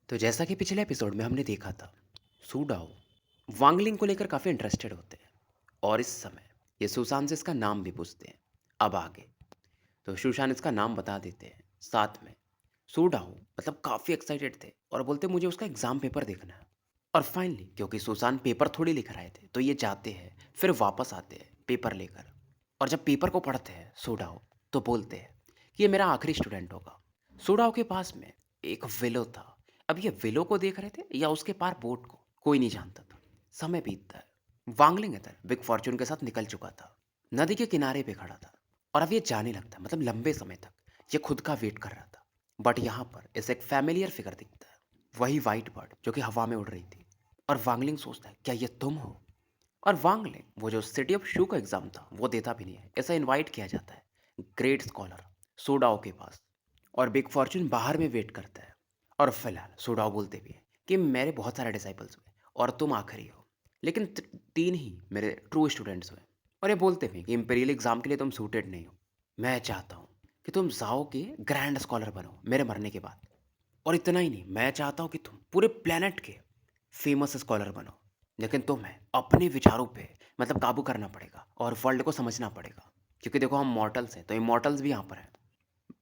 तो जैसा कि पिछले एपिसोड में हमने देखा था, सूडाओ वांगलिंग को लेकर काफ़ी इंटरेस्टेड होते हैं और इस समय ये सुशांत से इसका नाम भी पूछते हैं। अब आगे तो सुशांत इसका नाम बता देते हैं। साथ में सूडाओ मतलब काफ़ी एक्साइटेड थे और बोलते मुझे उसका एग्ज़ाम पेपर देखना है। और फाइनली क्योंकि सुशांत पेपर थोड़ी लिख रहे थे तो ये जाते हैं, फिर वापस आते हैं पेपर लेकर। और जब पेपर को पढ़ते हैं सूडाओ तो बोलते हैं कि ये मेरा आखिरी स्टूडेंट होगा। सूडाओ के पास में एक विलो था। अब ये विलो को देख रहे थे या उसके पार बोट को, कोई नहीं जानता था। समय बीतता है। वांगलिंग इधर बिग फॉर्च्यून के साथ निकल चुका था। नदी के किनारे पे खड़ा था और अब ये जाने लगता है, मतलब लंबे समय तक ये खुद का वेट कर रहा था। बट यहाँ पर इसे एक फैमिलियर फिगर दिखता है, वही वाइट बर्ड जो कि हवा में उड़ रही थी। और वांगलिंग सोचता है क्या ये तुम हो। और वांगलिंग वो जो सिटी ऑफ शू का एग्जाम था वो देता भी नहीं है, ऐसा इनवाइट किया जाता है ग्रेट स्कॉलर सोडाओ के पास। और बिग फॉर्च्यून बाहर में वेट करता है। और फिलहाल सोडाओ बोलते भी है कि मेरे बहुत सारे डिसाइपल्स हुए और तुम आखिरी हो, लेकिन तीन ही मेरे ट्रू स्टूडेंट्स हुए। और ये बोलते भी हैं कि इम्पेरियल एग्जाम के लिए तुम सूटेड नहीं हो। मैं चाहता हूँ कि तुम जाओ के ग्रैंड स्कॉलर बनो मेरे मरने के बाद। और इतना ही नहीं, मैं चाहता हूँ कि तुम पूरे प्लेनेट के फेमस स्कॉलर बनो। लेकिन तुम्हें अपने विचारों पे मतलब काबू करना पड़ेगा और वर्ल्ड को समझना पड़ेगा। क्योंकि देखो हम मॉर्टल्स हैं तो इमॉर्टल्स भी यहाँ पर हैं।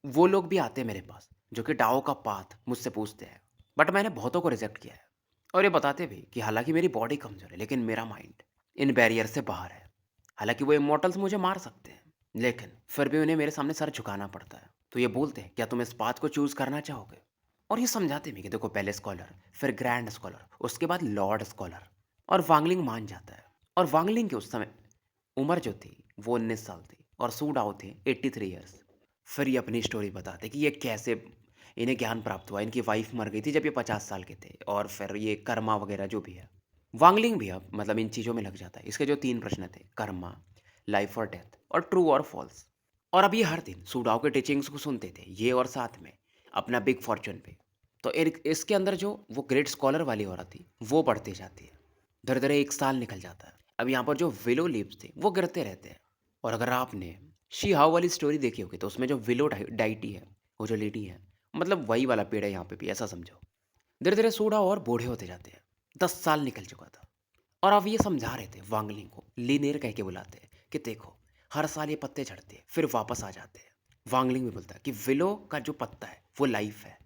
वो लोग भी आते हैं मेरे पास जो कि डाओ का पाथ मुझसे पूछते हैं। बट मैंने बहुतों को रिजेक्ट किया है। और ये बताते भी कि हालांकि मेरी बॉडी कमजोर है लेकिन मेरा माइंड इन बैरियर से बाहर है। हालांकि वो इमॉर्टल्स मुझे मार सकते हैं लेकिन फिर भी उन्हें मेरे सामने सर झुकाना पड़ता है। तो ये बोलते हैं क्या तुम इस पाथ को चूज करना चाहोगे। और ये समझाते भी कि देखो पहले स्कॉलर, फिर ग्रैंड स्कॉलर, उसके बाद लॉर्ड स्कॉलर। और वांगलिंग मान जाता है। और वांगलिंग की उस समय उम्र जो थी वो 19 साल थी और सूडाओ थे 83 ईयर्स। फिर ये अपनी स्टोरी बताते कि ये कैसे इन्हें ज्ञान प्राप्त हुआ। इनकी वाइफ मर गई थी जब ये 50 साल के थे और फिर ये कर्मा वगैरह जो भी है। वांगलिंग भी अब मतलब इन चीज़ों में लग जाता है। इसके जो तीन प्रश्न थे, कर्मा, लाइफ और डेथ और ट्रू और फॉल्स। और अब ये हर दिन सूडाओ के टीचिंग्स को सुनते थे ये, और साथ में अपना बिग फॉर्चून पे। तो इसके अंदर जो वो ग्रेट स्कॉलर वाली औरत थी वो बढ़ती जाती है। धीरे धीरे एक साल निकल जाता है। अब यहाँ पर जो विलो लीव्स थे वो गिरते रहते हैं। और अगर आपने शी हाउ वाली स्टोरी देखी होगी तो उसमें जो विलो डाइटी है, वो जो लेडी है, मतलब वही वाला पेड़ है यहाँ पे भी, ऐसा समझो। धीरे धीरे सूडा और बूढ़े होते जाते हैं। 10 साल निकल चुका था। और अब ये समझा रहे थे वांगलिंग को, लीनियर कह के बुलाते हैं कि देखो हर साल ये पत्ते झड़ते हैं फिर वापस आ जाते हैं। वांगलिंग भी बोलता है कि विलो का जो पत्ता है वो लाइफ है।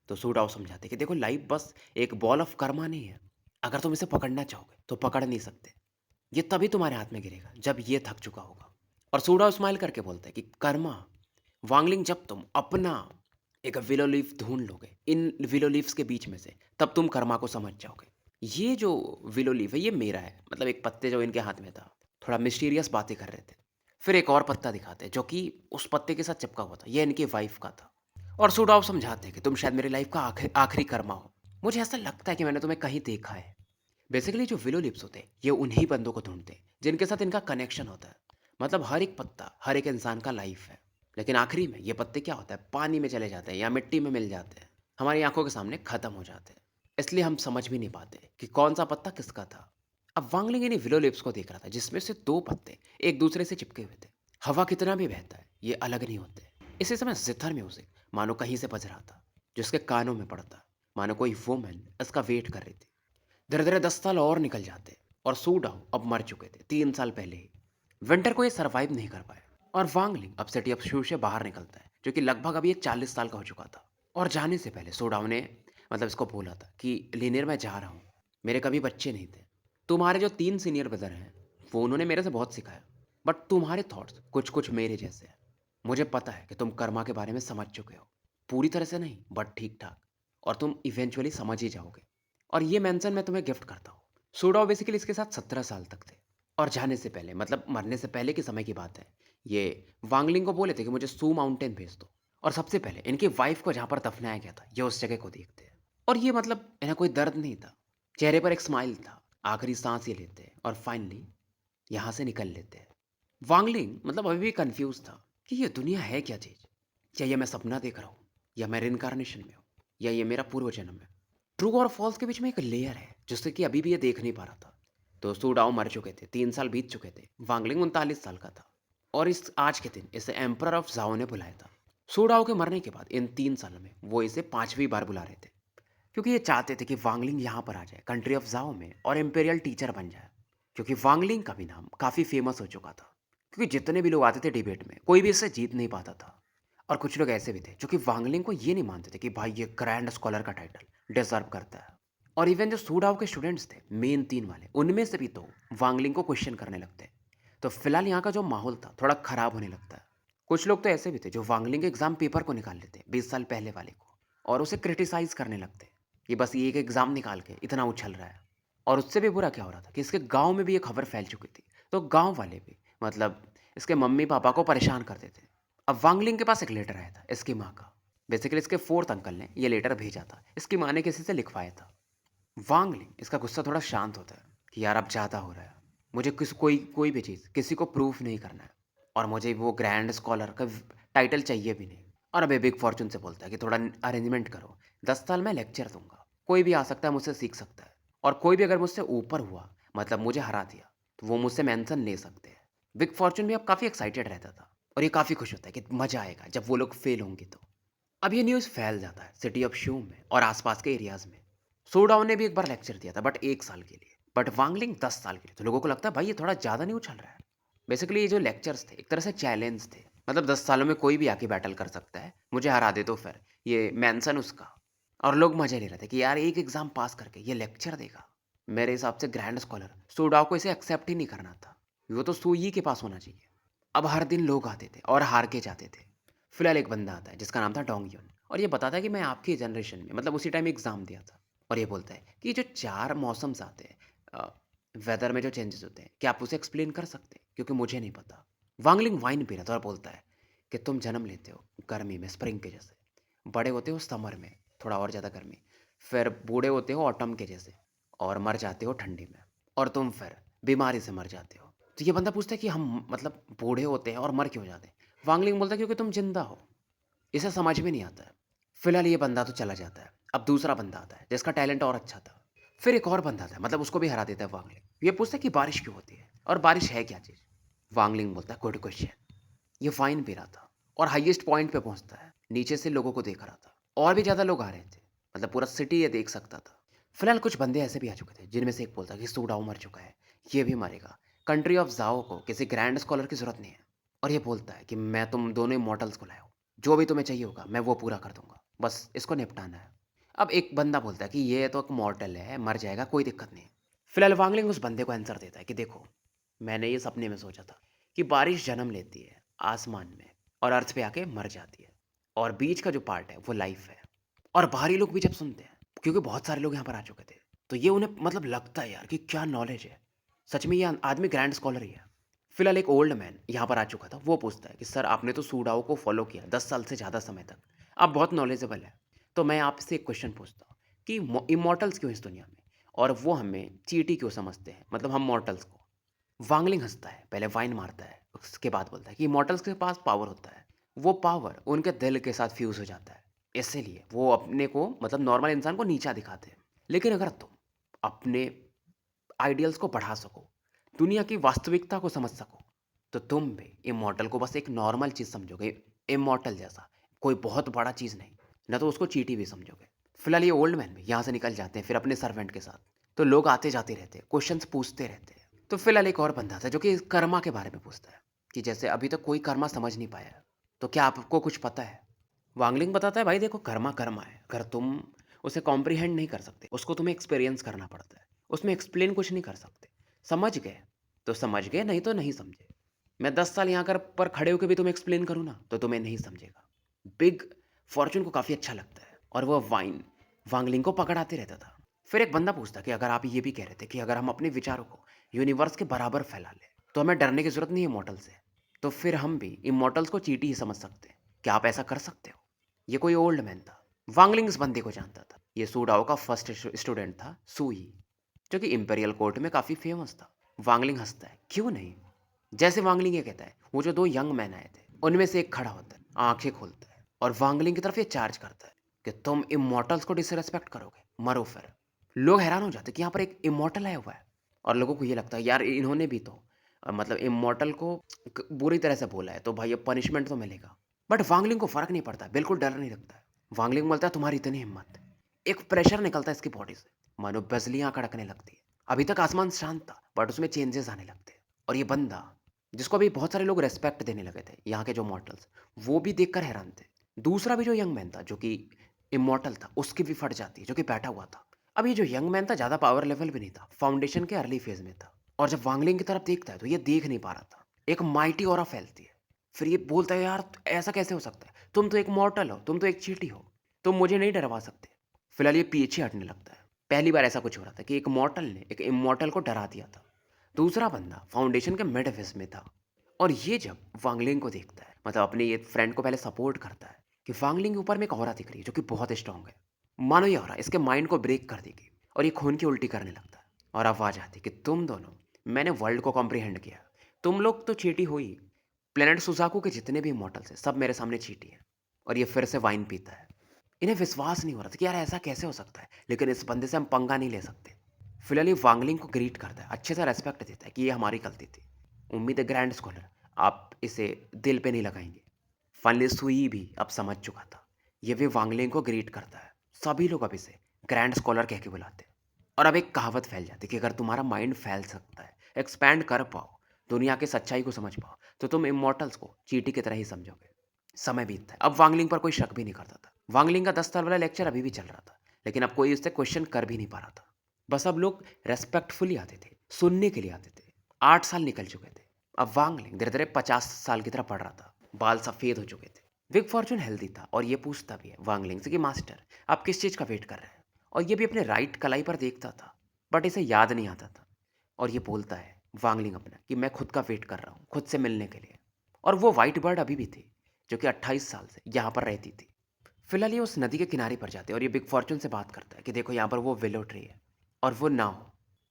तो सूडाओ समझाते हैं कि देखो लाइफ बस एक बॉल ऑफ कर्मा नहीं है। अगर तुम इसे पकड़ना चाहोगे तो पकड़ नहीं सकते। ये तभी तुम्हारे हाथ में गिरेगा जब ये थक चुका होगा। और सूडाओ स्माइल करके बोलता है कि कर्मा वांगलिंग, जब तुम अपना एक विलो लीफ ढूंढ लोगे इन विलो लीव्स के बीच में से, तब तुम कर्मा को समझ जाओगे। ये जो विलो लीफ है ये मेरा है, मतलब एक पत्ते जो इनके हाथ में था। थोड़ा मिस्टीरियस बातें कर रहे थे। फिर एक और पत्ता दिखाते हैं जो कि उस पत्ते के साथ चिपका हुआ था, ये इनकी वाइफ का था। और सुडाव समझाते हैं कि तुम शायद मेरी लाइफ का आखिरी आखिरी कर्मा हो। मुझे ऐसा लगता है कि मैंने तुम्हें कहीं देखा है। बेसिकली जो विलो लिप्स होते हैं ये उन्हीं बंदों को ढूंढते हैं जिनके साथ इनका कनेक्शन होता है। मतलब हर एक पत्ता हर एक इंसान का लाइफ है। लेकिन आखिरी में ये पत्ते क्या होता है, पानी में चले जाते हैं या मिट्टी में मिल जाते हैं, हमारी आंखों के सामने खत्म हो जाते हैं। इसलिए हम समझ भी नहीं पाते कि कौन सा पत्ता किसका था। अब वांगलिंग इन्हीं विलो लिप्स को देख रहा था जिसमें से दो पत्ते एक दूसरे से चिपके हुए थे। हवा कितना भी बहता है ये अलग नहीं होते। इसी समय जिथर म्यूजिक मानो कहीं से बज रहा था, जिसके कानों में पड़ता मानो कोई वुमन इसका वेट कर रही थी। धीरे धीरे 10 साल और निकल जाते और सूडाओ अब मर चुके थे 3 साल पहले ही। विंटर को ये सरवाइव नहीं कर पाए। और वांगलिंग अब सिटी ऑफ शू से बाहर निकलता है जो कि लगभग अभी ये 40 साल का हो चुका था। और जाने से पहले सूडाओ ने मतलब इसको बोला था कि लीनियर मैं जा रहा हूँ, मेरे कभी बच्चे नहीं थे। तुम्हारे जो 3 सीनियर ब्रदर हैं वो उन्होंने मेरे से बहुत सिखाया, बट तुम्हारे थॉट्स कुछ कुछ मेरे जैसे हैं। मुझे पता है कि तुम कर्मा के बारे में समझ चुके हो, पूरी तरह से नहीं बट ठीक ठाक। और तुम इवेंचुअली समझ ही जाओगे। और ये मेंशन मैं तुम्हें गिफ्ट करता हूँ। सूडाओ बेसिकली इसके साथ 17 साल तक थे। और जाने से पहले मतलब मरने से पहले के समय की बात है, ये वांगलिंग को बोले थे कि मुझे सू माउंटेन भेज दो। और सबसे पहले इनकी वाइफ को जहाँ पर दफनाया गया था ये उस जगह को देखते हैं। और ये मतलब इन्हें कोई दर्द नहीं था, चेहरे पर एक स्माइल था। आखिरी सांस ये लेते हैं और फाइनली यहाँ से निकल लेते हैं। वांगलिंग मतलब अभी भी कंफ्यूज था कि ये दुनिया है क्या चीज़। क्या ये मैं सपना देख रहा हूँ, या मैं रिनकारनेशन में हूँ, या ये मेरा पूर्व जन्म है। ट्रू और फॉल्स के बीच में एक लेयर है जिससे कि अभी भी ये देख नहीं पा रहा था। तो सूडाओ मर चुके थे, 3 साल बीत चुके थे। वांगलिंग 39 साल का था। और इस आज के दिन इसे एम्पर ऑफ जाओ ने बुलाया था। सूडाओ के मरने के बाद इन 3 सालों में वो इसे 5वीं बार बुला रहे थे। क्योंकि ये चाहते थे कि वांगलिंग यहाँ पर आ जाए कंट्री ऑफ जाओ में और इम्पेरियल टीचर बन जाए। क्योंकि वांगलिंग का भी नाम काफ़ी फेमस हो चुका था। क्योंकि जितने भी लोग आते थे डिबेट में कोई भी इससे जीत नहीं पाता था। और कुछ लोग ऐसे भी थे जो कि वांगलिंग को ये नहीं मानते थे कि भाई ये ग्रैंड स्कॉलर का टाइटल डिजर्व करता है। और इवन जो सूडाओ के स्टूडेंट्स थे मेन 3 वाले उनमें से भी तो वांगलिंग को क्वेश्चन करने लगते। तो फिलहाल यहाँ का जो माहौल था थोड़ा खराब होने लगता है। कुछ लोग तो ऐसे भी थे जो वांगलिंग के एग्जाम पेपर को निकाल लेते 20 साल पहले वाले को और उसे क्रिटिसाइज करने लगते कि बस ये एक एग्जाम निकाल के इतना उछल रहा है। और उससे भी बुरा क्या हो रहा था कि इसके गांव में भी ये खबर फैल चुकी थी। तो गांव वाले भी मतलब इसके मम्मी पापा को परेशान करते थे। अब वांगलिंग के पास एक लेटर आया था इसकी माँ का। बेसिकली इसके फोर्थ अंकल ने ये लेटर भेजा था, इसकी माँ ने किसी से लिखवाया था। वांगलिंग इसका गुस्सा थोड़ा शांत होता है कि यार अब ज़्यादा हो रहा है। मुझे कोई कोई भी चीज़ किसी को प्रूफ नहीं करना है और मुझे वो ग्रैंड स्कॉलर का टाइटल चाहिए भी नहीं। और अबे बिग फॉर्चून से बोलता है कि थोड़ा अरेंजमेंट करो, 10 साल में लेक्चर दूंगा, कोई भी आ सकता है मुझसे सीख सकता है। और कोई भी अगर मुझसे ऊपर हुआ मतलब मुझे हरा दिया तो वो मुझसे मेंशन ले सकते हैं। बिग फॉर्चून भी अब काफ़ी एक्साइटेड रहता था और ये काफ़ी खुश होता है कि मज़ा आएगा जब वो लोग फेल होंगे। तो अब ये न्यूज़ फैल जाता है सिटी ऑफ शू में और आसपास के एरियाज में। सोडाओ ने भी एक बार लेक्चर दिया था बट 1 साल के लिए, बट वांगलिंग 10 साल के लिए। तो लोगों को लगता है भाई ये थोड़ा ज़्यादा नहीं उछल रहा है। बेसिकली ये जो लेक्चर्स थे एक तरह से चैलेंज थे। मतलब 10 सालों में कोई भी आके बैटल कर सकता है, मुझे हरा दे तो फिर ये मेंशन उसका। और लोग मजे ले रहे थे कि यार एक एग्जाम पास करके ये लेक्चर देगा। मेरे हिसाब से ग्रैंड स्कॉलर सोडाओ को इसे एक्सेप्ट ही नहीं करना था। वो तो सुई के पास होना चाहिए। अब हर दिन लोग आते थे और हार के जाते थे। फिलहाल एक बंदा आता है जिसका नाम था डोंग यून और ये बताता है कि मैं आपकी जनरेशन में मतलब उसी टाइम एग्जाम दिया था। और ये बोलता है कि ये जो 4 मौसम्स आते हैं वेदर में जो चेंजेस होते हैं क्या आप उसे एक्सप्लेन कर सकते हैं, क्योंकि मुझे नहीं पता। वांगलिंग वाइन पी रहा था और बोलता है कि तुम जन्म लेते हो गर्मी में स्प्रिंग के जैसे, बड़े होते हो समर में थोड़ा और ज़्यादा गर्मी, फिर बूढ़े होते हो ऑटम के जैसे और मर जाते हो ठंडी में, और तुम फिर बीमारी से मर जाते हो। तो ये बंदा पूछता है कि हम मतलब बूढ़े होते हैं और मर क्यों जाते हैं। वांगलिंग बोलता है क्योंकि तुम जिंदा हो। इसे समझ में नहीं आता है। फिलहाल ये बंदा तो चला जाता है। अब दूसरा बंदा आता है जिसका टैलेंट और अच्छा था। फिर एक और बंदा आता है मतलब उसको भी हरा देता है वांगलिंग। ये पूछता है कि बारिश क्यों होती है और बारिश है क्या चीज़। वांगलिंग बोलता है गुड क्वेश्चन। ये वाइन पी रहा था और हाईएस्ट पॉइंट पे पहुंचता है, नीचे से लोगों को देख रहा था और भी ज़्यादा लोग आ रहे थे, मतलब पूरा सिटी ये देख सकता था। फिलहाल कुछ बंदे ऐसे भी आ चुके थे जिनमें से एक बोलता कि सूडाओ मर चुका है, ये भी मरेगा, कंट्री ऑफ जाओ को किसी ग्रैंड स्कॉलर की जरूरत नहीं है। और ये बोलता है कि मैं तुम दोनों इमॉर्टल्स को लाया हूँ, जो भी तुम्हें चाहिए होगा मैं वो पूरा कर दूंगा, बस इसको निपटाना है। अब एक बंदा बोलता है कि ये तो एक मॉर्टल है, मर जाएगा, कोई दिक्कत नहीं। फिलहाल वांगलिंग उस बंदे को आंसर देता है कि देखो मैंने ये सपने में सोचा था कि बारिश जन्म लेती है आसमान में और अर्थ पे आके मर जाती है और बीच का जो पार्ट है वो लाइफ है। और बाहरी लोग भी जब सुनते हैं, क्योंकि बहुत सारे लोग यहाँ पर आ चुके थे, तो ये उन्हें मतलब लगता है यार कि क्या नॉलेज है, सच में ये आदमी ग्रैंड स्कॉलर ही है। फिलहाल एक ओल्ड मैन यहाँ पर आ चुका था, वो पूछता है कि सर आपने तो सूडाओ को फॉलो किया 10 साल से ज़्यादा समय तक, आप बहुत नॉलेजेबल है, तो मैं आपसे एक क्वेश्चन पूछता हूँ कि इमोटल्स क्यों इस दुनिया में और वो हमें चीटी क्यों समझते हैं, मतलब हम मॉर्टल्स को। वांगलिंग हंसता है, पहले वाइन मारता है, उसके बाद बोलता है कि इमॉर्टल्स के पास पावर होता है, वो पावर उनके दिल के साथ फ्यूज हो जाता है, इसीलिए वो अपने को मतलब नॉर्मल इंसान को नीचा दिखाते हैं। लेकिन अगर तुम अपने आइडियल्स को बढ़ा सको, दुनिया की वास्तविकता को समझ सको, तो तुम भी इमॉर्टल को बस एक नॉर्मल चीज़ समझोगे, इमॉर्टल जैसा, कोई बहुत बड़ा चीज़ नहीं, न तो उसको चीटी भी समझोगे। फिलहाल ये ओल्ड मैन भी यहाँ से निकल जाते हैं फिर अपने सर्वेंट के साथ। तो लोग आते जाते रहते हैं, क्वेश्चंस पूछते रहते हैं। तो फिलहाल एक और बंदा था जो कि कर्मा के बारे में पूछता है कि जैसे अभी तक कोई कर्मा समझ नहीं पाया है, तो क्या आपको कुछ पता है। वांगलिंग बताता है भाई देखो कर्मा कर्मा है, अगर तुम उसे कॉम्प्रीहेंड नहीं कर सकते उसको तुम्हें एक्सपीरियंस करना पड़ता है, उसमें एक्सप्लेन कुछ नहीं कर सकते। समझ गए तो समझ गए, नहीं तो नहीं समझे। मैं 10 साल यहाँ कर पर खड़े होकर भी तुम्हें एक्सप्लेन करूँ ना तो तुम्हें नहीं समझेगा। बिग फॉर्चून को काफ़ी अच्छा लगता है और वह वाइन वांगलिंग को पकड़ाते रहता था। फिर एक बंदा पूछता कि अगर आप ये भी कह रहे थे कि अगर हम अपने विचारों को यूनिवर्स के बराबर फैला लें तो हमें डरने की जरूरत नहीं है इमॉर्टल से, तो फिर हम भी इमॉर्टल्स को चीटी ही समझ सकते हैं, क्या आप ऐसा कर सकते हो। ये कोई ओल्ड मैन था। वांगलिंग इस बंदे को जानता था, ये सूडाओ का फर्स्ट स्टूडेंट था सुई, जो कि इंपेरियल कोर्ट में काफ़ी फेमस था। वांगलिंग हंसता है, क्यों नहीं। जैसे वांगलिंग ये कहता है, वो जो 2 यंग मैन आए थे उनमें से एक खड़ा होता है, आंखें खोलता है और वांगलिंग की तरफ ये चार्ज करता है कि तुम इमॉर्टल्स को डिसरेस्पेक्ट करोगे, मरो फिर। लोग हैरान हो जाते कि यहाँ पर एक इमॉर्टल आया हुआ है और लोगों को ये लगता है यार इन्होंने भी तो मतलब इमॉर्टल को बुरी तरह से बोला है तो भाई अब पनिशमेंट तो मिलेगा। बट वांगलिंग को फर्क नहीं पड़ता, बिल्कुल डर नहीं लगता है। वांगलिंग बोलता है तुम्हारी इतनी हिम्मत, एक प्रेशर निकलता है इसकी बॉडी से, मानो बिजलियाँ कड़कने लगती है। अभी तक आसमान शांत था, बट उसमें चेंजेस आने लगते हैं। और ये बंदा, जिसको अभी बहुत सारे लोग रिस्पेक्ट देने लगे थे, यहाँ के जो मॉर्टल्स, वो भी देखकर हैरान थे। दूसरा भी जो यंग मैन था, जो कि इमॉर्टल था, उसकी भी फट जाती है, जो कि बैठा हुआ था। अब ये जो यंग मैन था, ज़्यादा पावर लेवल भी नहीं था, फाउंडेशन के अर्ली फेज में था। और जब वांगलिंग की तरफ देखता है, तो ये देख नहीं पा रहा था। एक माइटी ऑरा फैलती है। फिर ये बोलता है, यार ऐसा कैसे हो सकता है? तुम तो एक मॉर्टल हो, तुम तो एक चींटी हो, तुम मुझे नहीं डरवा सकते। फिलहाल ये पीछे हटने लगता है। पहली बार ऐसा कुछ हो रहा था कि एक मॉर्टल ने एक इमॉर्टल को डरा दिया था। दूसरा बंदा फाउंडेशन के मिड फेस में था। और ये जब वांगलिंग को देखता है, मतलब अपने ये फ्रेंड को पहले सपोर्ट करता है कि वांगलिंग के ऊपर में एक ऑरा दिख रही है जो कि बहुत स्ट्रांग है। मानो ये ऑरा इसके माइंड को ब्रेक कर देगी और ये खून की उल्टी करने लगता है। और आवाज आती है कि तुम दोनों, मैंने वर्ल्ड को कॉम्प्रिहेंड किया। तुम लोग तो चीटी हो ही। प्लेनेट सुजाकू के जितने भी मॉडल्स हैं, सब मेरे सामने चीटी हैं। और ये फिर से वाइन पीता है। इन्हें विश्वास नहीं हो रहा था कि यार ऐसा कैसे हो सकता है, लेकिन इस बंदे से हम पंगा नहीं ले सकते। फिलहाल ये वांगलिंग को ग्रीट करता है, अच्छे से रेस्पेक्ट देता है कि ये हमारी गलती थी। उम्मीद है ग्रैंड स्कॉलर, आप इसे दिल पे नहीं लगाएंगे। फाइनली सुई भी अब समझ चुका था। ये भी वांगलिंग को ग्रीट करता है। सभी लोग अब इसे ग्रैंड स्कॉलर कह के बुलाते हैं। और अब एक कहावत फैल जाती है कि अगर तुम्हारा माइंड फैल सकता है, एक्सपैंड कर पाओ, दुनिया की सच्चाई को समझ पाओ, तो तुम इमॉर्टल्स को चींटी की तरह ही समझोगे। समय बीतता है, अब वांगलिंग पर कोई शक भी नहीं करता था। वांगलिंग का 10 साल वाला लेक्चर अभी भी चल रहा था, लेकिन अब कोई उससे क्वेश्चन कर भी नहीं पा रहा था। बस अब लोग रेस्पेक्टफुली आते थे, सुनने के लिए आते थे। 8 साल निकल चुके थे। अब वांगलिंग धीरे धीरे 50 साल की तरह पड़ रहा था। बाल सफेद हो चुके थे। विग फॉर्चून हेल्दी था और ये पूछता भी है वांगलिंग से कि मास्टर, आप किस चीज़ का वेट कर रहे हैं? और ये भी अपने राइट कलाई पर देखता था, बट इसे याद नहीं आता था। और ये बोलता है वांगलिंग अपना कि मैं खुद का वेट कर रहा हूँ, खुद से मिलने के लिए। और वो वाइट बर्ड अभी भी थी, जो कि 28 साल से यहाँ पर रहती थी। फिलहाल ये उस नदी के किनारे पर जाते हैं और ये बिग फॉर्चून से बात करता है कि देखो यहाँ पर वो विलो ट्री है और वो नाव।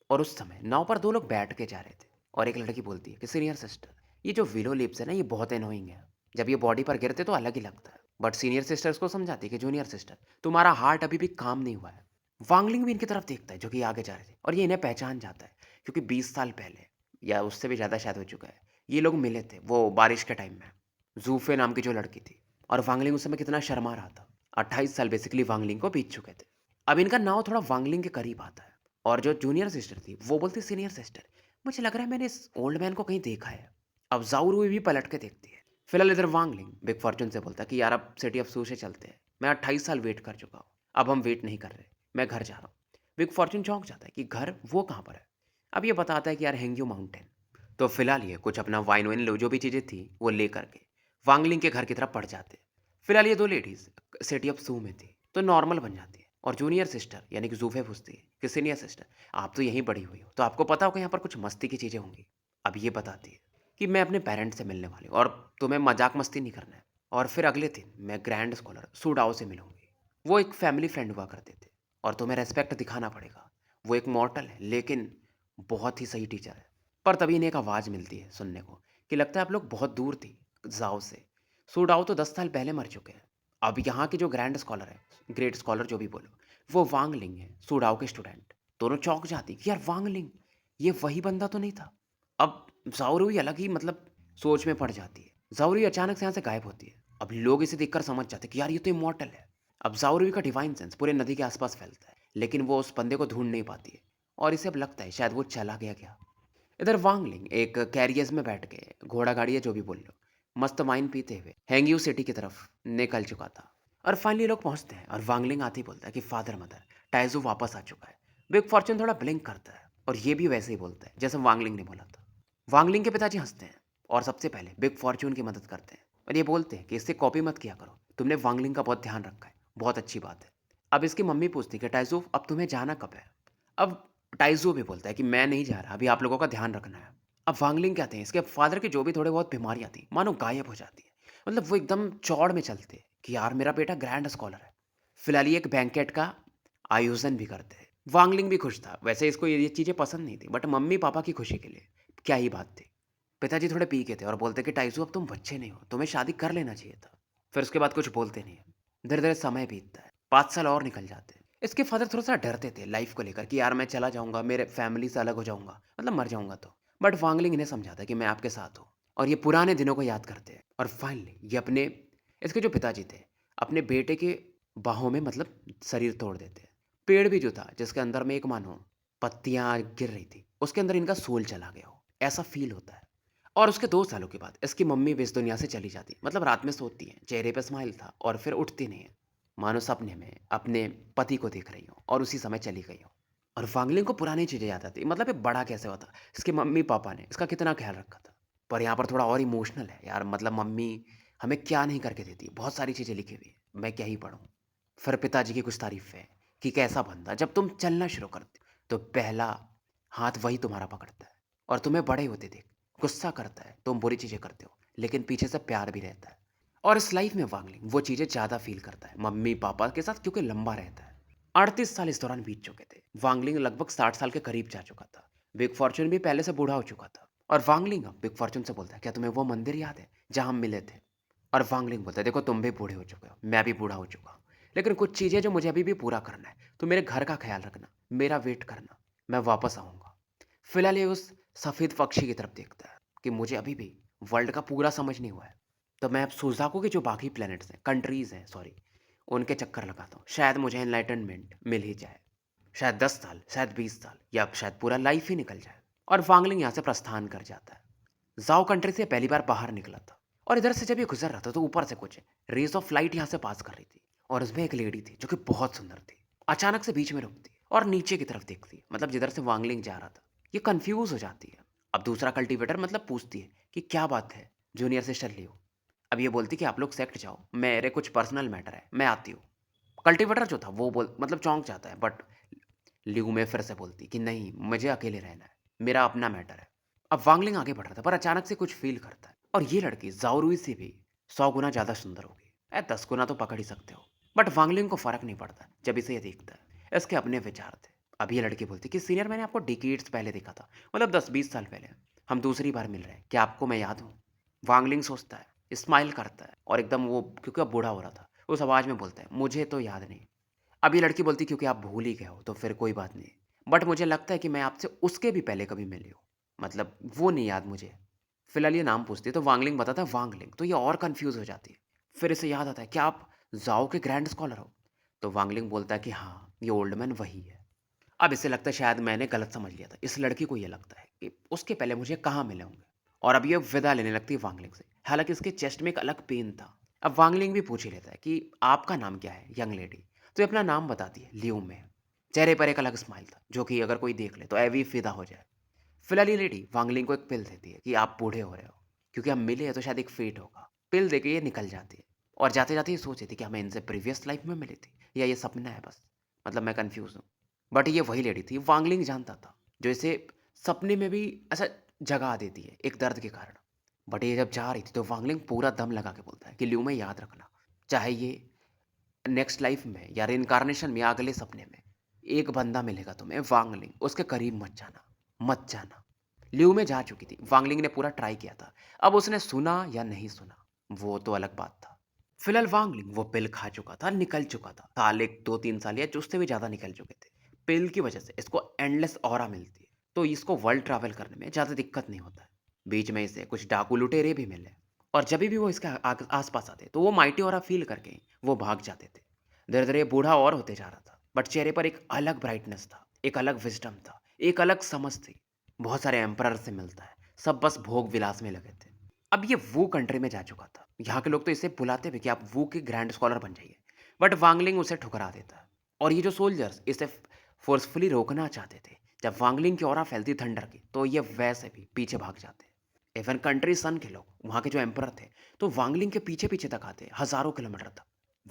और उस समय नाव पर 2 लोग बैठ के जा रहे थे और एक लड़की बोलती है कि सीनियर सिस्टर, ये जो विलो लीव्स है ना, ये बहुत एनोइंग है। जब ये बॉडी पर गिरते तो अलग ही लगता है, बट सीनियर सिस्टर्स को समझाती है कि जूनियर सिस्टर, तुम्हारा हार्ट अभी भी काम नहीं हुआ है। वांगलिंग भी इनकी तरफ देखता है, जो कि आगे जा रहे थे, और ये इन्हें पहचान जाता है क्योंकि 20 साल पहले, या उससे भी ज़्यादा शायद हो चुका है, ये लोग मिले थे वो बारिश के टाइम में। जूफे नाम की जो लड़की थी, और वांगलिंग उस समय कितना शर्मा रहा था। 28 साल बेसिकली वांगलिंग को बीत चुके थे। अब इनका नाव थोड़ा वांगलिंग के करीब आता है और जो जूनियर सिस्टर थी वो बोलती, सीनियर सिस्टर, मुझे लग रहा है मैंने इस ओल्ड मैन को कहीं देखा है। अब जाउरू भी पलट के देखती है। फिलहाल इधर वांगलिंग बिग फॉर्चून से बोलता है कि यार अब सिटी ऑफ सू से चलते हैं, मैं 28 साल वेट कर चुका हूँ, अब हम वेट नहीं कर रहे, मैं घर जा रहा हूँ। बिग फॉर्चून चौंक जाता है कि घर वो कहाँ पर है। अब ये बताता है कि यार हैंग्यू माउंटेन। तो फिलहाल ये कुछ अपना वाइन वाइन लो जो भी चीज़ें थी वो ले करके वांगलिंग के घर की तरफ पड़ जाते। फिलहाल ये 2 लेडीज सिटी ऑफ सू में थी, तो नॉर्मल बन जाती है। और जूनियर सिस्टर यानी कि जूफे पूछती है कि सीनियर सिस्टर, आप तो यहीं बड़ी हुई हो, तो आपको पता होगा यहाँ पर कुछ मस्ती की चीज़ें होंगी। अब ये बताती है कि मैं अपने पेरेंट्स से मिलने वाली हूँ और तुम्हें मजाक मस्ती नहीं करना है। और फिर अगले दिन मैं ग्रैंड स्कॉलर सुडाओ से मिलूंगी। वो एक फैमिली फ्रेंड हुआ करते थे और तुम्हें रेस्पेक्ट दिखाना पड़ेगा। वो एक मॉर्टल है, लेकिन बहुत ही सही टीचर है। पर तभी इन्हें एक आवाज़ मिलती है सुनने को कि लगता है आप लोग बहुत दूर थी जाओ से। सुडाओ तो 10 साल पहले मर चुके हैं। अब यहाँ की जो ग्रैंड स्कॉलर है, ग्रेट स्कॉलर जो भी बोलो, वो वांगलिंग है, सुडाओ के स्टूडेंट। दोनों चौंक जाती कि यार वांगलिंग, ये वही बंदा तो नहीं था। अब ज़ाओरुई अलग ही मतलब सोच में पड़ जाती है। ज़ाओरुई अचानक से यहाँ से गायब होती है। अब लोग इसे देखकर समझ जाते हैं कि यार ये तो इमॉर्टल है। अब ज़ाओरुई का डिवाइन सेंस पूरे नदी के आसपास फैलता है, लेकिन वो उस बंदे को ढूंढ नहीं पाती है और इसे अब लगता है शायद वो चला गया। इधर वांगलिंग एक कैरियर्स में बैठ के, घोड़ा गाड़ी है जो भी बोल लो, मस्त वाइन पीते हुए हैंग्यू सिटी की तरफ निकल चुका था। और फाइनली लोग पहुंचते हैं और वांगलिंग आते ही बोलता है कि फादर मदर, टाइजू वापस आ चुका है। बिग फॉर्चून थोड़ा ब्लिंक करता है और ये भी वैसे ही बोलता है जैसे वांगलिंग ने बोला था। वांगलिंग के पिताजी हंसते हैं और सबसे पहले बिग फॉर्चून की मदद करते हैं और ये बोलते हैं कि इससे कॉपी मत किया करो, तुमने वांगलिंग का बहुत ध्यान रखा है, बहुत अच्छी बात है। अब इसकी मम्मी पूछती कि टाइजू अब तुम्हें जाना कब है? अब टाइजू भी बोलता है कि मैं नहीं जा रहा, अभी आप लोगों का ध्यान रखना है। अब वांगलिंग कहते हैं इसके फादर की जो भी थोड़े बहुत बीमारियां थी मानो गायब हो जाती है। मतलब वो एकदम चौड़ में चलते कि यार मेरा बेटा ग्रैंड स्कॉलर है। फिलहाल ये एक बैंकेट का आयोजन भी करते हैं। वांगलिंग भी खुश था, वैसे इसको ये चीज़ें पसंद नहीं थी, बट मम्मी पापा की खुशी के लिए क्या ही बात थी। पिताजी थोड़े पी के थे और बोलते कि टाइजू अब तुम बच्चे नहीं हो, तुम्हें शादी कर लेना चाहिए था। फिर उसके बाद कुछ बोलते नहीं है। धीरे धीरे समय बीतता है, 5 साल और निकल जाते हैं। इसके फादर थोड़ा सा डरते थे लाइफ को लेकर कि यार मैं चला जाऊंगा, मेरे फैमिली से अलग हो जाऊंगा, मतलब मर जाऊंगा तो। बट वांगलिंग इन्हें समझाता है कि मैं आपके साथ हूँ और ये पुराने दिनों को याद करते हैं। और फाइनली ये अपने, इसके जो पिताजी थे, अपने बेटे के बाहों में मतलब शरीर तोड़ देते हैं। पेड़ भी जो था जिसके अंदर में एक मानो पत्तियाँ गिर रही थी, उसके अंदर इनका सोल चला गया हो, ऐसा फ़ील होता है। और उसके 2 सालों के बाद इसकी मम्मी भी इस दुनिया से चली जाती है। मतलब रात में सोती हैं, चेहरे पे स्माइल था और फिर उठती नहीं है। मानो सपने में अपने पति को देख रही हो और उसी समय चली गई हो। और वांगलिंग को पुरानी चीज़ें याद आती हैं। मतलब ये बड़ा कैसे होता? इसके मम्मी-पापा ने इसका कितना ख़्याल रखा था। पर यहाँ पर थोड़ा और इमोशनल है यार, मतलब मम्मी हमें क्या नहीं करके देती। बहुत सारी चीज़ें लिखी हुई हैं, मैं क्या ही पढ़ूँ। फिर पिताजी की कुछ तारीफ़ें कि कैसा बंदा जब तुम चलना शुरू करते हो, तो पहला हाथ वही तुम्हारा पकड़ता है और तुम्हें बड़े होते देख गुस्सा करता है, तुम बुरी चीज़ें करते हो, लेकिन पीछे से प्यार भी रहता है। और इस लाइफ़ में वांगलिंग वो चीज़ें ज़्यादा फ़ील करता है, मम्मी-पापा के साथ क्योंकि लंबा रहता है। 38 साल इस दौरान बीत चुके थे। वांगलिंग लगभग 60 साल के करीब जा चुका था। बिग फॉर्च्यून भी पहले से बूढ़ा हो चुका था। और वांगलिंग अब बिग फॉर्च्यून से बोलता है, "क्या तुम्हें वो मंदिर याद है, जहाँ हम मिले थे?" और वांगलिंग बोलता है, "देखो तुम भी बूढ़े हो चुके हो, मैं भी बूढ़ा हो चुका हूँ। लेकिन कुछ चीज़ें जो मुझे अभी भी पूरा करना है, तो मेरे घर का ख़्याल रखना, मेरा वेट करना, मैं वापस आऊँगा।" फिलहाल ये उस सफ़ेद पक्षी की तरफ देखता है कि मुझे अभी भी वर्ल्ड का पूरा समझ नहीं हुआ है। तो मैं अब सुज़ाकू के जो बाकी प्लैनेट्स हैं, कंट्रीज़ हैं सॉरी, उनके चक्कर लगाता हूँ। शायद मुझे एनलाइटनमेंट मिल ही जाए। शायद 10 साल, शायद 20 साल या शायद पूरा लाइफ़ ही निकल जाए। और वांगलिंग यहाँ से प्रस्थान कर जाता है। ज़ाओ कंट्री से पहली बार बाहर निकला था और इधर से जब ये गुज़र रहा था तो ऊपर से कुछ रेज़ ऑफ लाइट यहाँ से पास कर रही थी और उसमें एक लेडी थी जो कि बहुत सुंदर थी। अचानक से बीच में रुकती और नीचे की तरफ देखती है, मतलब जिधर से वांगलिंग जा रहा था। ये कन्फ्यूज़ हो जाती है। अब दूसरा कल्टीवेटर मतलब पूछती है कि क्या बात है जूनियर सिस्टर लियो? अब ये बोलती कि आप लोग सेक्ट जाओ, मेरे कुछ पर्सनल मैटर है, मैं आती हूँ। कल्टीवेटर जो था वो बोल मतलब चौंक जाता है, बट लियू में फिर से बोलती कि नहीं, मुझे अकेले रहना है, मेरा अपना मैटर है। अब वांगलिंग आगे बढ़ रहा था पर अचानक से कुछ फ़ील करता है और ये लड़की ज़ाओरुई से भी 100 गुना ज़्यादा सुंदर होगी। 10 गुना तो पकड़ ही सकते हो। बट वांगलिंग को फ़र्क नहीं पड़ता जब इसे ये देखता है। इसके अपने विचार थे। अब ये लड़की बोलती कि सीनियर, मैंने आपको डिकेड्स पहले देखा था, मतलब 10-20 साल पहले। हम दूसरी बार मिल रहे हैं, क्या आपको मैं याद हूँ? वांगलिंग सोचता है, स्माइल करता है और एकदम वो क्योंकि अब बूढ़ा हो रहा था, उस आवाज़ में बोलता है, मुझे तो याद नहीं। अब ये लड़की बोलती क्योंकि आप भूल ही गए हो तो फिर कोई बात नहीं। बट मुझे लगता है कि मैं आपसे उसके भी पहले कभी मिली हूँ। मतलब वो नहीं याद मुझे। फिलहाल ये नाम पूछती है तो वांगलिंग बताता है वांगलिंग, तो ये और कन्फ्यूज़ हो जाती है। फिर इसे याद आता है, क्या आप ज़ाओ के ग्रैंड स्कॉलर हो? तो वांगलिंग बोलता है कि हाँ, ये ओल्ड मैन वही है। अब इसे लगता है शायद मैंने गलत समझ लिया था। इस लड़की को ये लगता है कि उसके पहले मुझे कहाँ मिले होंगे। और अब ये विदा लेने लगती है वांगलिंग से। हालाँकि इसके चेस्ट में एक अलग पेन था। अब वांगलिंग भी पूछ ही लेता है कि आपका नाम क्या है यंग लेडी? तो ये अपना नाम बताती है, लियो में। चेहरे पर एक अलग स्माइल था, जो कि अगर कोई देख ले तो ऐवी फ़िदा हो जाए। फिलहाल ये लेडी वांगलिंग को एक पिल देती है कि आप बूढ़े हो रहे हो, क्योंकि हम मिले हैं तो शायद एक फ़ेट होगा। पिल देके ये निकल जाती है और जाते-जाते ये सोच रही थी कि हमें इनसे प्रीवियस लाइफ़ में मिली थी या ये सपना है बस? मतलब मैं कन्फ्यूज़ हूँ। बट ये वही लेडी थी, वांगलिंग जानता था, जो इसे सपने में भी ऐसा जगा देती है एक दर्द के कारण। बट ये जब जा रही थी तो वांगलिंग पूरा दम लगा के बोलता है कि लियो में याद रखना, चाहे ये नेक्स्ट लाइफ में या रिइंकार्नेशन में या अगले सपने में, एक बंदा मिलेगा तुम्हें वांगलिंग, उसके करीब मत जाना, मत जाना। लियू में जा चुकी थी, वांगलिंग ने पूरा ट्राई किया था। अब उसने सुना या नहीं सुना, वो तो अलग बात था। फिलहाल वांगलिंग वो पिल खा चुका था, निकल चुका था। साल 1, 2, 3 साल या उससे भी ज़्यादा निकल चुके थे। पिल की वजह से इसको एंडलेस ऑरा मिलती है, तो इसको वर्ल्ड ट्रैवल करने में ज़्यादा दिक्कत नहीं होता है। बीच में इसे कुछ डाकू लुटेरे भी मिले और जभी भी वो इसके आस-पास आते, तो वो माइटी ऑरा फ़ील करके ही वो भाग जाते थे। धीरे-धीरे ये बूढ़ा और होते जा रहा था, बट चेहरे पर एक अलग ब्राइटनेस था, एक अलग विज़डम था, एक अलग समझ थी। बहुत सारे एम्परर से मिलता है, सब बस भोग-विलास में लगे थे। अब ये वू कंट्री में जा चुका था। यहाँ के लोग तो इसे बुलाते भी कि आप वू के ग्रैंड स्कॉलर बन जाइए, बट वांगलिंग उसे ठुकरा देता है। और ये जो सोल्जर्स इसे फ़ोर्सफुली रोकना चाहते थे, जब वांगलिंग की ऑरा फैलती थंडर की, तो ये वैसे भी पीछे भाग जाते। इवन कंट्री सन के लोग, वहाँ के जो एम्परर थे, तो वांगलिंग के पीछे-पीछे तक आते, हज़ारों किलोमीटर तक,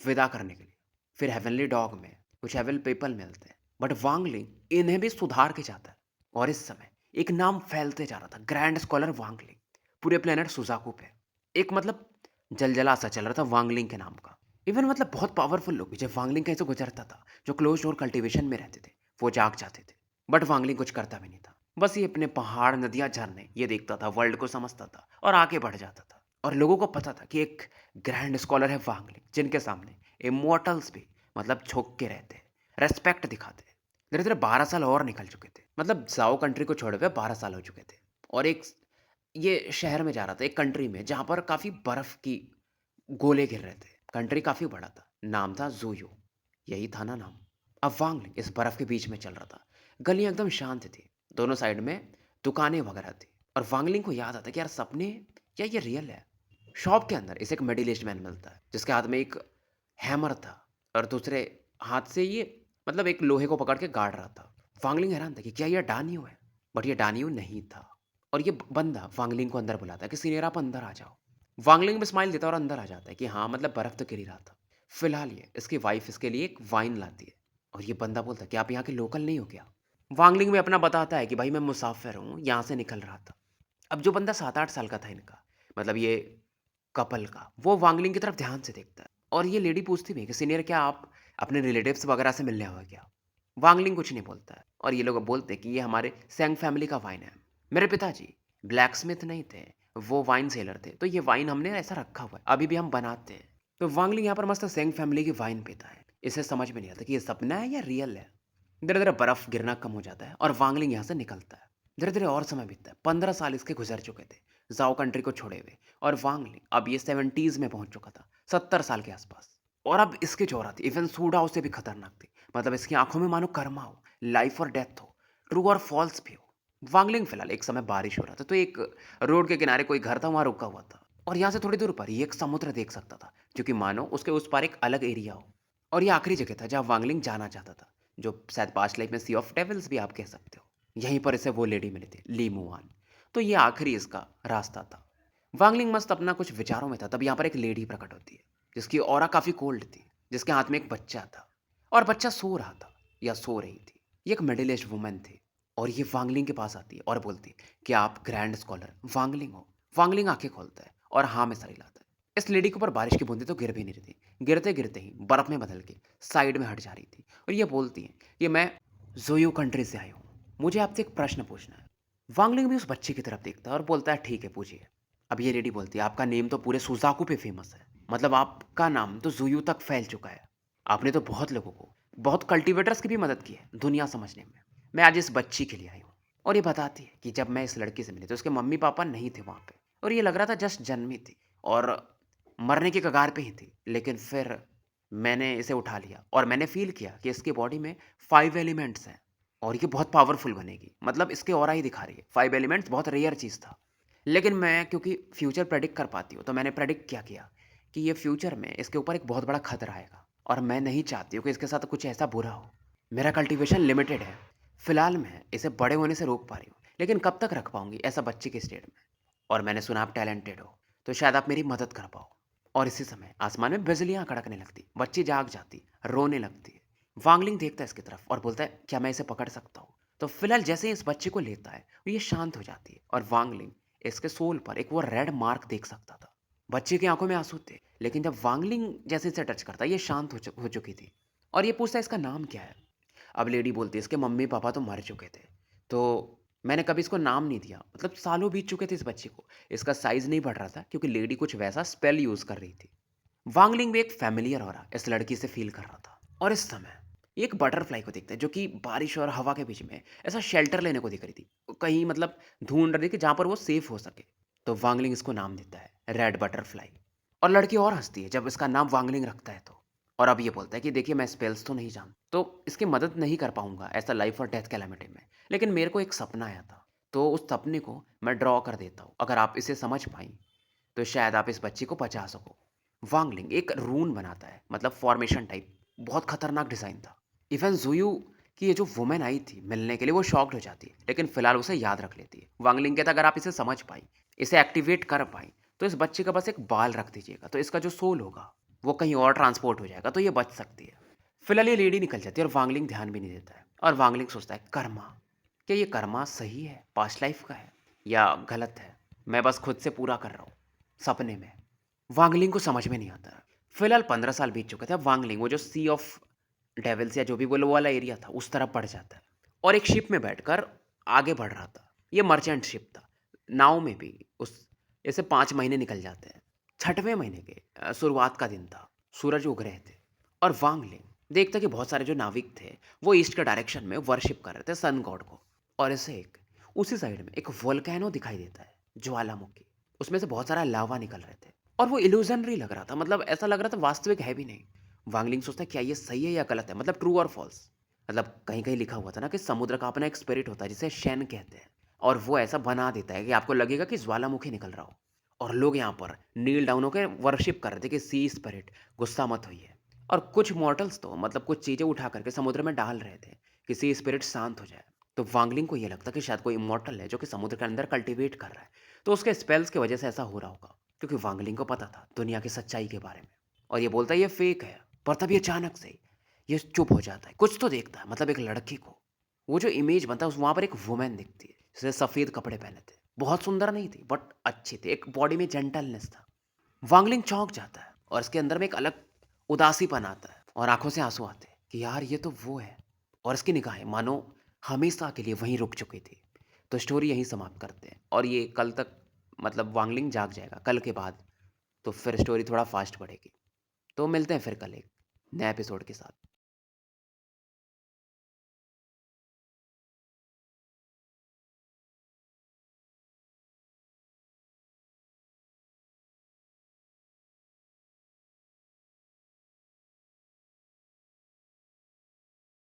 विदा करने के लिए। फिर हेवनली डॉग में कुछ एविल पीपल मिलते हैं, बट वांगलिंग इन्हें भी सुधार के जाता है। और इस समय एक नाम फैलते जा रहा था, ग्रैंड स्कॉलर वांगलिंग, पूरे प्लेनेट सुजाकू पे। एक मतलब जलजला सा चल रहा था वांगलिंग के नाम का। इवन मतलब बहुत पावरफुल लोग भी, जब वांगलिंग कहीं से गुजरता था, जो क्लोज डोर कल्टीवेशन में रहते थे, वो जाग जाते थे। बट वांगलिंग कुछ करता भी नहीं था। बस ये अपने पहाड़, नदियाँ, झरने ये देखता था, वर्ल्ड को समझता था और आगे बढ़ जाता था। और लोगों को पता था कि एक ग्रैंड स्कॉलर है वांगलिंग, जिनके सामने इमॉर्टल्स भी मतलब झुक के रहते, रेस्पेक्ट दिखाते। धीरे-धीरे 12 साल और निकल चुके थे। मतलब जाओ कंट्री को छोड़े हुए 12 साल हो चुके थे। और एक ये शहर में जा रहा था, एक कंट्री में जहाँ पर काफ़ी बर्फ़ की गोले गिर रहे थे। कंट्री काफ़ी बड़ा था। नाम था ज़ोयो, यही था ना नाम। अब वांगलिंग इस बर्फ़ के बीच में चल रहा था। गलियाँ एकदम शांत थी, दोनों साइड में दुकानें वगैरह थी और वांगलिंग को याद आता है कि यार सपने या ये रियल है। शॉप के अंदर इसे एक मिडिल एज्ड मैन मिलता है, जिसके हाथ में एक हैमर था और दूसरे हाथ से ये मतलब एक लोहे को पकड़ के गाड़ रहा था। वांगलिंग हैरान था कि क्या ये डानियो है? बट ये डानियो नहीं था और ये बंदा वांगलिंग को अंदर बुलाता है कि सीनियर आप अंदर आ जाओ। वांगलिंग भी स्माइल देता है और अंदर आ जाता है कि हाँ, मतलब बर्फ़ तो गिर ही रहा था। फिलहाल ये इसकी वाइफ़ इसके लिए एक वाइन लाती है और ये बंदा बोलता है कि आप यहाँ के लोकल नहीं हो क्या? वांगलिंग भी अपना बताता है कि भाई मैं मुसाफ़िर हूँ, यहाँ से निकल रहा था। अब जो बंदा 7-8 साल का था इनका, मतलब ये कपल का, वो वांगलिंग की तरफ ध्यान से देखता है और ये लेडी पूछती भी है कि सीनियर क्या आप अपने रिलेटिव्स वगैरह से मिलने आए हो क्या? वांगलिंग कुछ नहीं बोलता है और ये लोग बोलते हैं कि ये हमारे सेंग फैमिली का वाइन है। मेरे पिताजी ब्लैकस्मिथ नहीं थे, वो वाइन सेलर थे, तो ये वाइन हमने ऐसा रखा हुआ है, अभी भी हम बनाते हैं। तो वांगलिंग यहाँ पर मस्त सेंग फैमिली की वाइन पीता है। इसे समझ में नहीं आता कि ये सपना है या रियल है। धीरे-धीरे बर्फ़ गिरना कम हो जाता है और वांगलिंग यहाँ से निकलता है। धीरे-धीरे और समय बीतता है, 15 साल इसके गुज़र चुके थे, ज़ाओ कंट्री को छोड़े हुए और वांगलिंग अब ये 70s में पहुँच चुका था, 70 साल के आस-पास। और अब इसकी जो औरत थी, इवन सूडाओ से भी खतरनाक थी। मतलब इसकी आँखों में मानो कर्मा हो, लाइफ़ और डेथ हो, ट्रू और फ़ॉल्स भी हो। वांगलिंग फिलहाल एक समय बारिश हो रहा था, तो एक रोड के किनारे कोई घर था, वहाँ रुका हुआ था और यहाँ से थोड़ी दूर पर ही एक समुद्र देख सकता था, जो कि मानो उसके उस पार एक अलग एरिया हो। और ये आखिरी जगह था जहाँ वांगलिंग जाना चाहता था, जो शायद पास्ट लाइफ में सी ऑफ डेविल्स भी आप कह सकते हो। यहीं पर इसे वो लेडी मिली थी, ली मुआन। तो ये आखिरी इसका रास्ता था। वांगलिंग मस्त अपना कुछ विचारों में था, तब यहाँ पर एक लेडी प्रकट होती है, जिसकी ऑरा काफ़ी कोल्ड थी, जिसके हाथ में एक बच्चा था और बच्चा सो रहा था या सो रही थी। ये एक मिडिल एज वुमन थी और ये वांगलिंग के पास आती है और बोलती है कि आप ग्रैंड स्कॉलर वांगलिंग हो। वांगलिंग आंखें खोलता है और हाँ में सर हिलाता है। इस लेडी के ऊपर बारिश की बूंदें तो गिर भी नहीं रही थी, गिरते गिरते ही बर्फ में बदल के साइड में हट जा रही थी और ये बोलती है कि मैं जोयो कंट्री से आई हूँ, मुझे आपसे एक प्रश्न पूछना है। वांगलिंग भी उस बच्चे की तरफ देखता है और बोलता है ठीक है पूछिए। अब ये लेडी बोलती है आपका नेम तो पूरे सुजाकू पे फेमस है, मतलब आपका नाम तो जुयू तक फैल चुका है। आपने तो बहुत लोगों को, बहुत कल्टीवेटर्स की भी मदद की है दुनिया समझने में। मैं आज इस बच्ची के लिए आई हूँ और ये बताती है कि जब मैं इस लड़की से मिली तो उसके मम्मी पापा नहीं थे वहाँ पे और ये लग रहा था जस्ट जन्मी थी और मरने के कगार पे ही थी। लेकिन फिर मैंने इसे उठा लिया और मैंने फ़ील किया कि इसकी बॉडी में 5 एलिमेंट्स हैं और ये बहुत पावरफुल बनेगी। मतलब इसकी ऑरा ही दिखा रही है। 5 एलिमेंट्स बहुत रेयर चीज़ था। लेकिन मैं क्योंकि फ्यूचर प्रेडिक्ट कर पाती हूँ, तो मैंने प्रेडिक्ट क्या किया कि ये फ्यूचर में इसके ऊपर एक बहुत बड़ा खतरा आएगा और मैं नहीं चाहती हूँ कि इसके साथ कुछ ऐसा बुरा हो। मेरा कल्टीवेशन लिमिटेड है। फिलहाल मैं इसे बड़े होने से रोक पा रही हूँ, लेकिन कब तक रख पाऊँगी ऐसा बच्चे के स्टेट में? और मैंने सुना आप टैलेंटेड हो, तो शायद आप मेरी मदद कर पाओ। और इसी समय आसमान में बिजलियाँ कड़कने लगती, बच्ची जाग जाती, रोने लगती है। वांगलिंग देखता है इसकी तरफ और बोलता है, क्या मैं इसे पकड़ सकता हूँ? तो फिलहाल जैसे ही इस बच्चे को लेता है, ये शांत हो जाती है और वांगलिंग इसके सोल पर एक वो रेड मार्क देख सकता था। बच्चे की आंखों में आंसू थे, लेकिन जब वांगलिंग जैसे इसे टच करता, ये शांत हो चुकी थी और ये पूछता है इसका नाम क्या है? अब लेडी बोलती है इसके मम्मी पापा तो मर चुके थे, तो मैंने कभी इसको नाम नहीं दिया। मतलब सालों बीत चुके थे इस बच्चे को। इसका साइज नहीं बढ़ रहा था क्योंकि लेडी कुछ वैसा स्पेल यूज कर रही थी। वांगलिंग भी एक फ़ैमिलियर ऑरा इस लड़की से फ़ील कर रहा था और इस समय एक बटरफ्लाई को देखता है जो कि बारिश और हवा के बीच में ऐसा शेल्टर लेने को दिख रही थी। कहीं मतलब ढूँढ रही थी कि जहाँ पर वो सेफ़ हो सके। तो वांगलिंग इसको नाम देता है रेड बटरफ्लाई और लड़की और हँसती है जब इसका नाम वांगलिंग रखता है तो। और अब ये बोलता है कि देखिए मैं स्पेल्स तो नहीं जानता, तो इसकी मदद नहीं कर पाऊँगा ऐसा लाइफ़ और डेथ कैलामिटी में। लेकिन मेरे को एक सपना आया था, तो उस सपने को मैं ड्रॉ कर देता हूँ। अगर आप इसे समझ पाईं, तो शायद आप इस बच्ची को बचा सको। वांगलिंग एक रून बनाता है, मतलब फॉर्मेशन टाइप, बहुत खतरनाक डिज़ाइन था। इवन ज़ुयू की ये जो वुमेन आई थी मिलने के लिए वो शॉक्ड हो जाती है, लेकिन फिलहाल उसे याद रख लेती है। वांगलिंग कहता है अगर आप इसे समझ पाई, इसे एक्टिवेट कर पाई, तो इस बच्चे का बस एक बाल रख दीजिएगा, तो इसका जो सोल होगा वो कहीं और ट्रांसपोर्ट हो जाएगा, तो ये बच सकती है। फिलहाल ये लेडी निकल जाती है और वांगलिंग ध्यान भी नहीं देता है और वांगलिंग सोचता है कर्मा, क्या ये कर्मा सही है, पास्ट लाइफ का है या गलत है? मैं बस खुद से पूरा कर रहा हूँ सपने में। वांगलिंग को समझ में नहीं आता। फिलहाल 15 साल बीत चुके थे। अब वांगलिंग वो जो सी ऑफ डेविल्स या जो भी वो वाला एरिया था उस तरफ बढ़ जाता है और एक शिप में बैठकर आगे बढ़ रहा था। ये मर्चेंट शिप था। नाव में भी उस ऐसे 5 महीने निकल जाते हैं। 6वें महीने के शुरुआत का दिन था। सूरज उग रहे थे और वांगलिंग देखता कि बहुत सारे जो नाविक थे वो ईस्ट के डायरेक्शन में वर्शिप कर रहे थे सन गॉड को। और ऐसे एक उसी साइड में एक वोल्केनो दिखाई देता है, ज्वालामुखी। उसमें से बहुत सारा लावा निकल रहे थे और वो इल्यूजनरी लग रहा था, मतलब ऐसा लग रहा था वास्तविक है भी नहीं। वांगलिंग सोचता है क्या ये सही है या गलत है, मतलब ट्रू और फॉल्स। मतलब कहीं-कहीं लिखा हुआ था ना कि समुद्र का अपना एक स्पिरिट होता है जिसे शेन कहते हैं, और वो ऐसा बना देता है कि आपको लगेगा कि ज्वालामुखी निकल रहा हो। और लोग यहाँ पर नील डाउन होके वर्शिप कर रहे थे कि सी स्पिरिट गुस्सा मत होइए। और कुछ मॉर्टल्स तो मतलब कुछ चीज़ें उठा करके समुद्र में डाल रहे थे कि सी स्पिरिट शांत हो जाए। तो वांगलिंग को ये लगता कि शायद कोई इमॉर्टल है जो कि समुद्र के अंदर कल्टीवेट कर रहा है। तो उसके स्पेल्स की वजह से ऐसा हो रहा होगा, क्योंकि वांगलिंग को पता था दुनिया की सच्चाई के बारे में। और ये बोलता है ये फेक है, पर तभी अचानक से ये चुप हो जाता है। कुछ तो देखता है, मतलब एक लड़की को। वो जो इमेज बनता है उस वहाँ पर एक वुमन दिखती है, जिसने सफ़ेद कपड़े पहने थे। बहुत सुंदर नहीं थी, बट अच्छी थी, एक बॉडी में जेंटलनेस था। वांगलिंग चौंक जाता है और इसके अंदर में एक अलग उदासीपन आता है और आँखों से आँसू आते हैं कि यार ये तो वो है। और इसकी निगाहें मानो हमेशा के लिए वहीं रुक चुकी थी। तो स्टोरी यहीं समाप्त करते हैं और ये कल तक, मतलब वांगलिंग जाग जाएगा कल के बाद, तो फिर स्टोरी थोड़ा फ़ास्ट बढ़ेगी। तो मिलते हैं फिर कल एक नए एपिसोड के साथ।